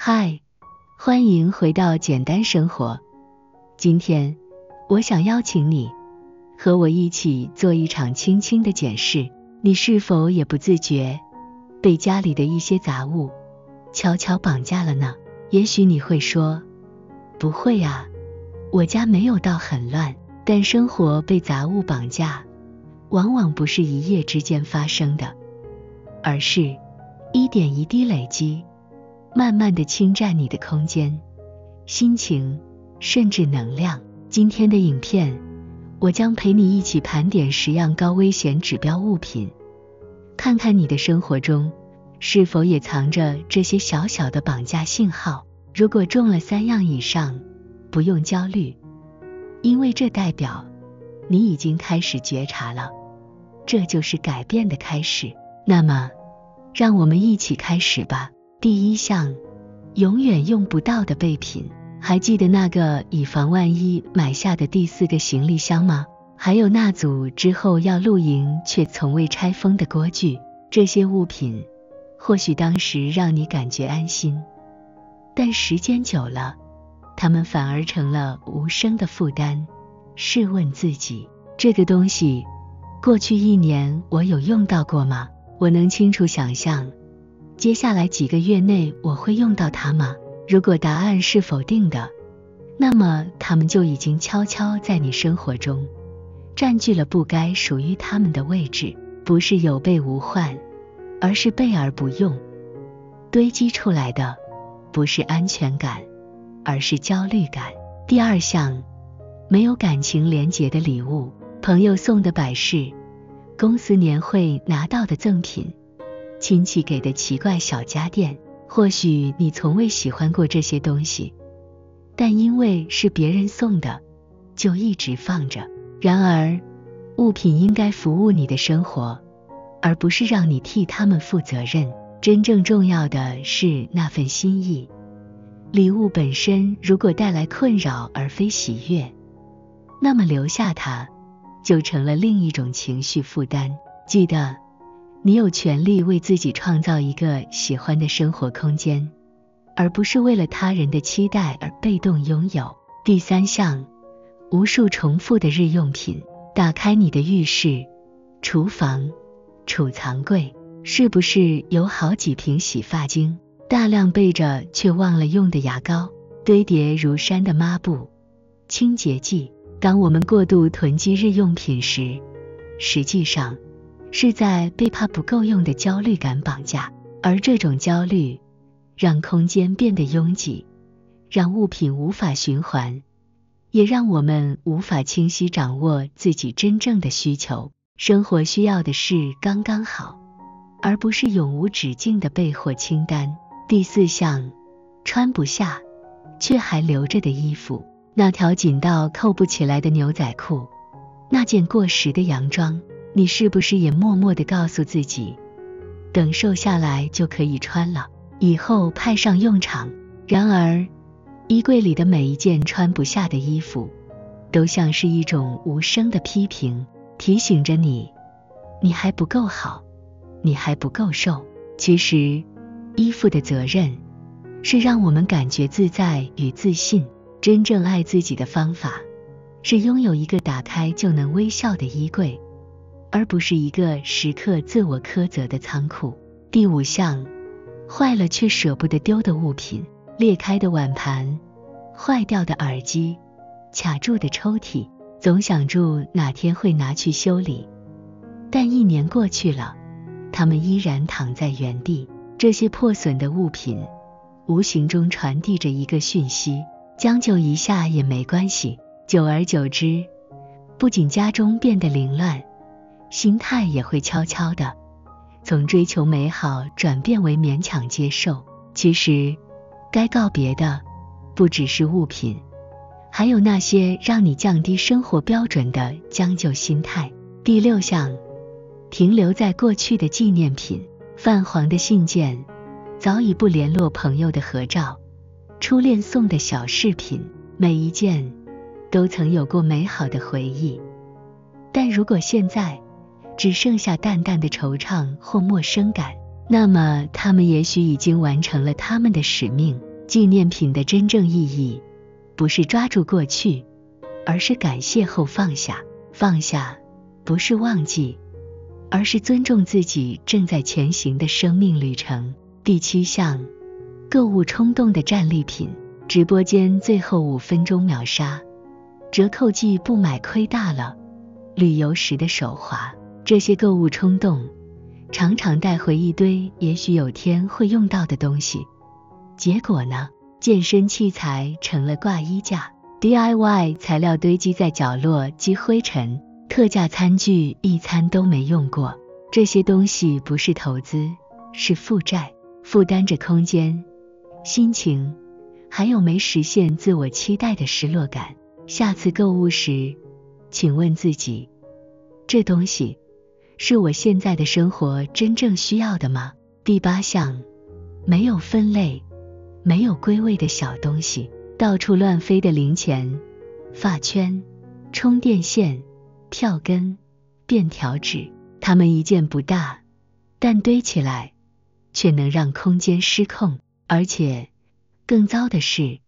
嗨，欢迎回到简单生活。今天我想邀请你和我一起做一场轻轻的检视，你是否也不自觉被家里的一些杂物悄悄绑架了呢？也许你会说，不会啊，我家没有到很乱，但生活被杂物绑架，往往不是一夜之间发生的，而是一点一滴累积，慢慢地侵占你的空间、心情，甚至能量。今天的影片，我将陪你一起盘点10样高危险指标物品，看看你的生活中是否也藏着这些小小的绑架信号。如果中了3样以上，不用焦虑，因为这代表你已经开始觉察了，这就是改变的开始。那么，让我们一起开始吧。第1项，永远用不到的备品。还记得那个以防万一买下的第4个行李箱吗？还有那组之后要露营却从未拆封的锅具。这些物品或许当时让你感觉安心，但时间久了，它们反而成了无声的负担。试问自己，这个东西过去1年我有用到过吗？我能清楚想象接下来几个月内我会用到它吗？如果答案是否定的，那么它们就已经悄悄在你生活中占据了不该属于它们的位置。不是有备无患，而是备而不用。堆积出来的不是安全感，而是焦虑感。第2项，没有感情连结的礼物。朋友送的摆饰，公司年会拿到的赠品，亲戚给的奇怪小家电。或许你从未喜欢过这些东西，但因为是别人送的，就一直放着。然而，物品应该服务你的生活，而不是让你替他们负责任。真正重要的是那份心意。礼物本身如果带来困扰而非喜悦，那么留下它就成了另一种情绪负担。记得，你有权利为自己创造一个喜欢的生活空间，而不是为了他人的期待而被动拥有。第3项，无数重复的日用品。打开你的浴室、厨房、储藏柜，是不是有好几瓶洗发精，大量备着却忘了用的牙膏，堆叠如山的抹布、清洁剂？当我们过度囤积日用品时，实际上是在被怕不够用的焦虑感绑架，而这种焦虑让空间变得拥挤，让物品无法循环，也让我们无法清晰掌握自己真正的需求。生活需要的是刚刚好，而不是永无止境的备货清单。第4项，穿不下却还留着的衣服。那条紧到扣不起来的牛仔裤，那件过时的洋装，你是不是也默默地告诉自己，等瘦下来就可以穿了，以后派上用场？然而，衣柜里的每一件穿不下的衣服，都像是一种无声的批评，提醒着你，你还不够好，你还不够瘦。其实，衣服的责任是让我们感觉自在与自信。真正爱自己的方法，是拥有一个打开就能微笑的衣柜，而不是一个时刻自我苛责的仓库。第5项，坏了却舍不得丢的物品。裂开的碗盘，坏掉的耳机，卡住的抽屉，总想住哪天会拿去修理，但1年过去了，它们依然躺在原地。这些破损的物品无形中传递着一个讯息，将就一下也没关系。久而久之，不仅家中变得凌乱，心态也会悄悄的从追求美好转变为勉强接受。其实，该告别的不只是物品，还有那些让你降低生活标准的将就心态。第6项，停留在过去的纪念品。泛黄的信件，早已不联络朋友的合照，初恋送的小饰品，每一件都曾有过美好的回忆。但如果现在只剩下淡淡的惆怅或陌生感，那么他们也许已经完成了他们的使命。纪念品的真正意义，不是抓住过去，而是感谢后放下。放下，不是忘记，而是尊重自己正在前行的生命旅程。第7项，购物冲动的战利品。直播间最后5分钟秒杀，折扣季不买亏大了，旅游时的手滑。这些购物冲动常常带回一堆也许有天会用到的东西，结果呢，健身器材成了挂衣架， DIY 材料堆积在角落积灰尘，特价餐具一餐都没用过。这些东西不是投资，是负债，负担着空间、心情，还有没实现自我期待的失落感。下次购物时，请问自己，这东西是我现在的生活真正需要的吗？第8项，没有分类、没有归位的小东西。到处乱飞的零钱、发圈、充电线、票根、便条纸，它们一件不大，但堆起来却能让空间失控。而且更糟的是，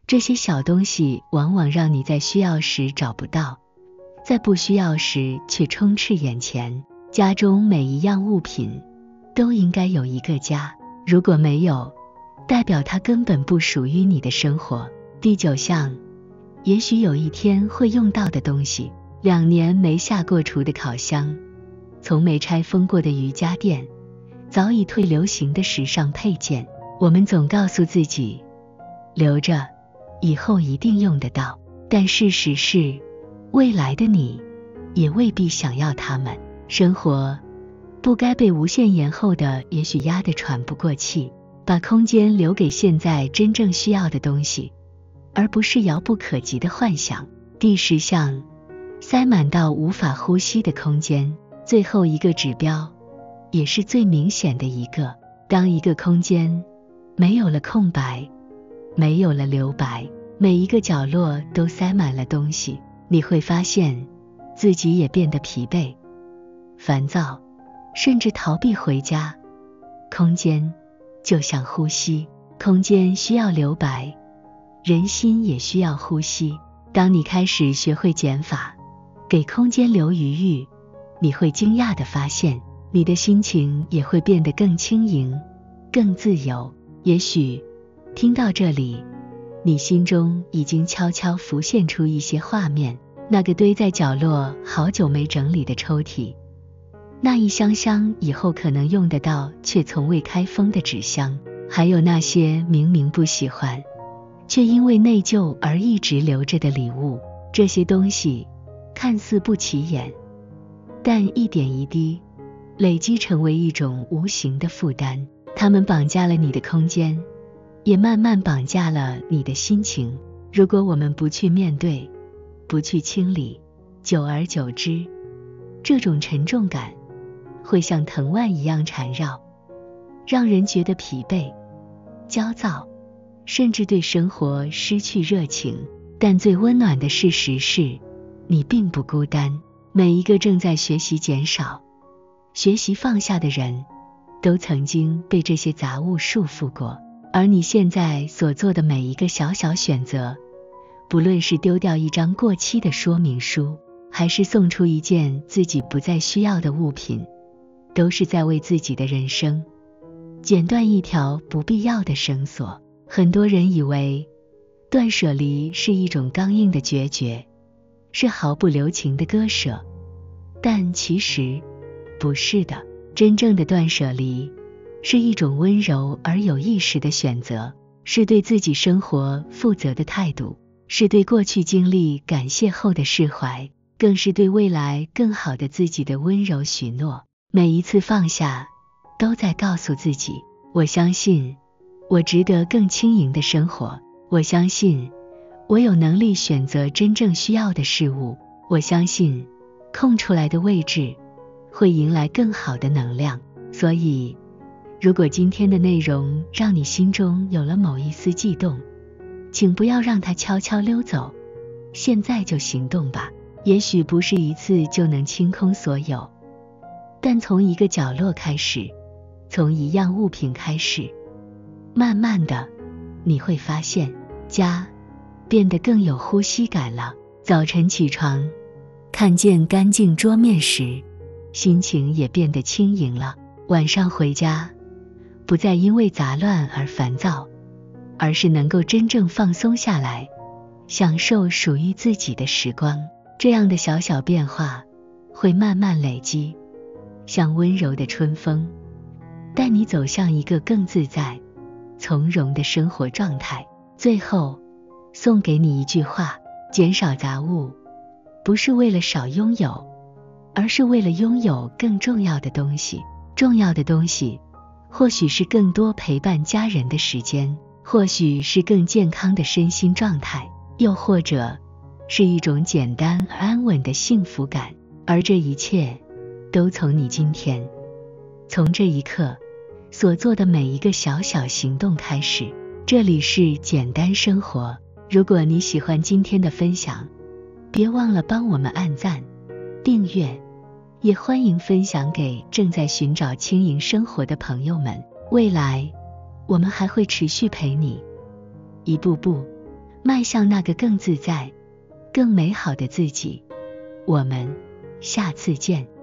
这些小东西往往让你在需要时找不到，在不需要时却充斥眼前。家中每一样物品都应该有一个家，如果没有，代表它根本不属于你的生活。第9项，也许有一天会用到的东西。2年没下过厨的烤箱，从没拆封过的瑜伽垫，早已退流行的时尚配件。我们总告诉自己，留着，以后一定用得到，但事实是，未来的你也未必想要它们。生活不该被无限延后的也许压得喘不过气，把空间留给现在真正需要的东西，而不是遥不可及的幻想。第10项，塞满到无法呼吸的空间。最后一个指标，也是最明显的一个，当一个空间没有了空白，没有了留白，每一个角落都塞满了东西，你会发现自己也变得疲惫、烦躁，甚至逃避回家。空间就像呼吸，空间需要留白，人心也需要呼吸。当你开始学会减法，给空间留余裕，你会惊讶地发现，你的心情也会变得更轻盈、更自由。也许听到这里，你心中已经悄悄浮现出一些画面，那个堆在角落好久没整理的抽屉，那一箱箱以后可能用得到却从未开封的纸箱，还有那些明明不喜欢却因为内疚而一直留着的礼物。这些东西看似不起眼，但一点一滴累积成为一种无形的负担，它们绑架了你的空间，也慢慢绑架了你的心情。如果我们不去面对，不去清理，久而久之，这种沉重感会像藤蔓一样缠绕，让人觉得疲惫、焦躁，甚至对生活失去热情。但最温暖的事实是，你并不孤单。每一个正在学习减少、学习放下的人，都曾经被这些杂物束缚过。而你现在所做的每一个小小选择，不论是丢掉一张过期的说明书，还是送出一件自己不再需要的物品，都是在为自己的人生剪断一条不必要的绳索。很多人以为断舍离是一种刚硬的决绝，是毫不留情的割舍，但其实不是的。真正的断舍离是一种温柔而有意识的选择，是对自己生活负责的态度，是对过去经历感谢后的释怀，更是对未来更好的自己的温柔许诺。每一次放下，都在告诉自己，我相信我值得更轻盈的生活，我相信我有能力选择真正需要的事物，我相信空出来的位置会迎来更好的能量。所以如果今天的内容让你心中有了某一丝悸动，请不要让它悄悄溜走，现在就行动吧。也许不是一次就能清空所有，但从一个角落开始，从一样物品开始，慢慢的你会发现家变得更有呼吸感了。早晨起床，看见干净桌面时，心情也变得轻盈了。晚上回家，不再因为杂乱而烦躁，而是能够真正放松下来，享受属于自己的时光。这样的小小变化会慢慢累积，像温柔的春风，带你走向一个更自在、从容的生活状态。最后，送给你一句话：减少杂物，不是为了少拥有，而是为了拥有更重要的东西。重要的东西，或许是更多陪伴家人的时间，或许是更健康的身心状态，又或者是一种简单而安稳的幸福感。而这一切都从你今天，从这一刻所做的每一个小小行动开始。这里是简单生活，如果你喜欢今天的分享，别忘了帮我们按赞、订阅，也欢迎分享给正在寻找轻盈生活的朋友们。未来，我们还会持续陪你，一步步迈向那个更自在、更美好的自己。我们下次见。